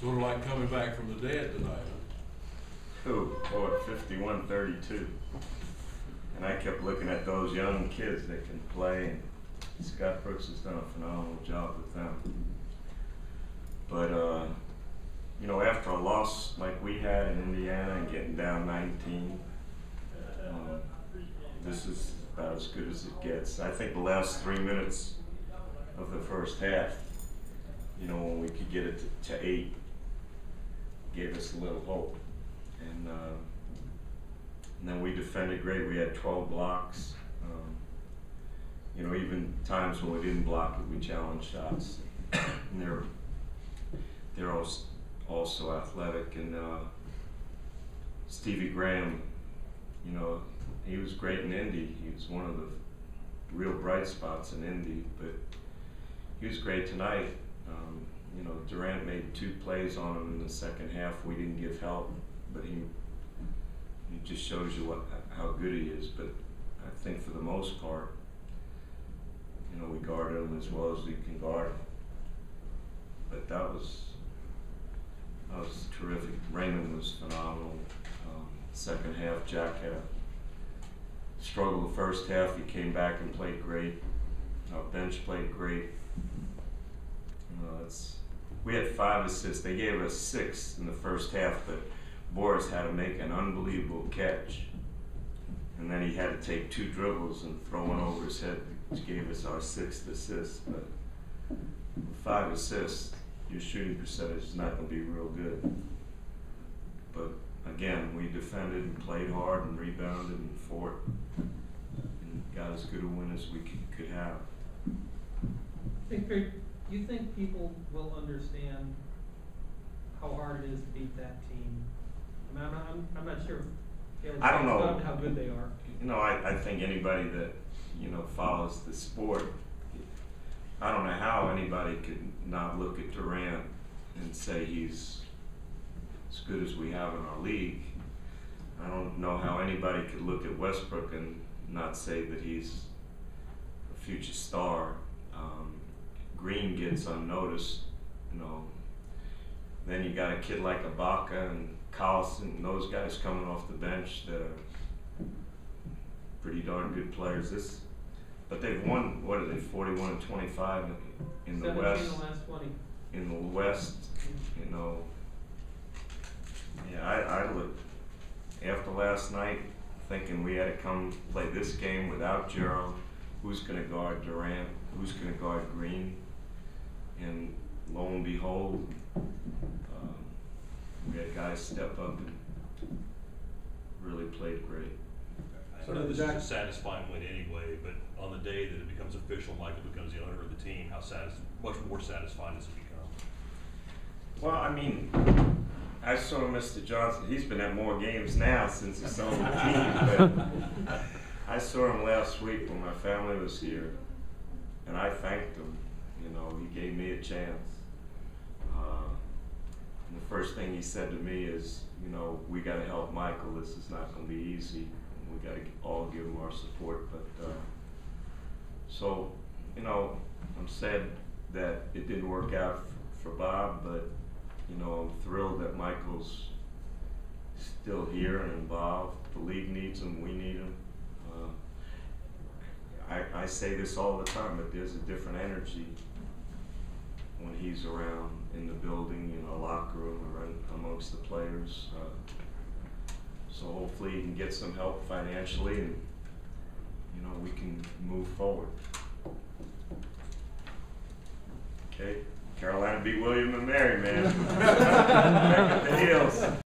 Sort of like coming back from the dead tonight, huh? Oh, 51-32. And I kept looking at those young kids that can play, and Scott Brooks has done a phenomenal job with them. But, you know, after a loss like we had in Indiana and getting down 19, this is about as good as it gets. I think the last 3 minutes of the first half, you know, when we could get it to 8, gave us a little hope. And then we defended great. We had 12 blocks. You know, even times when we didn't block it, we challenged shots. And they're also athletic. And Stevie Graham, you know, he was great in Indy. He was one of the real bright spots in Indy, but he was great tonight. You know, Durant made 2 plays on him in the second half. We didn't give help, but he just shows you how good he is. But I think for the most part, you know, we guarded him as well as we can guard him. But that was terrific. Raymond was phenomenal. Second half, Jack had a struggle the first half. He came back and played great. Our bench played great. We had 5 assists. They gave us 6 in the first half, but Boris had to make an unbelievable catch. And then he had to take 2 dribbles and throw one over his head, which gave us our 6th assist. But with 5 assists, your shooting percentage is not going to be real good. But again, we defended and played hard and rebounded and fought and got as good a win as we could have. Do you think people will understand how hard it is to beat that team? I mean, I'm not sure. I don't know how good they are. You know, I think anybody that, you know, follows the sport, I don't know how anybody could not look at Durant and say he's as good as we have in our league. I don't know how anybody could look at Westbrook and not say that he's a future star. Green gets unnoticed, you know. Then you got a kid like Ibaka and Collison, and those guys coming off the bench that are pretty darn good players. But they've won, what are they, 41-25 in the West. In the last 20. In the West, you know. Yeah, I looked after last night thinking we had to come play this game without Gerald. Who's going to guard Durant? Who's going to guard Green? And lo and behold, we had guys step up and really played great. I know this is a satisfying win anyway, but on the day that it becomes official, Michael becomes the owner of the team, much more satisfying does it become? Well, I mean, I saw Mr. Johnson. He's been at more games now since he's on the team, but I saw him last week when my family was here, and I thanked him. You know, he gave me a chance. And the first thing he said to me is, you know, we got to help Michael. This is not going to be easy. We got to all give him our support. But so, you know, I'm sad that it didn't work out for Bob, but you know, I'm thrilled that Michael's still here and involved. The league needs him. We need him. I say this all the time, but there's a different energy when he's around in the building, in the locker room, or amongst the players. So hopefully he can get some help financially, and you know, we can move forward. Okay, Carolina beat William and Mary, man. Back at the heels.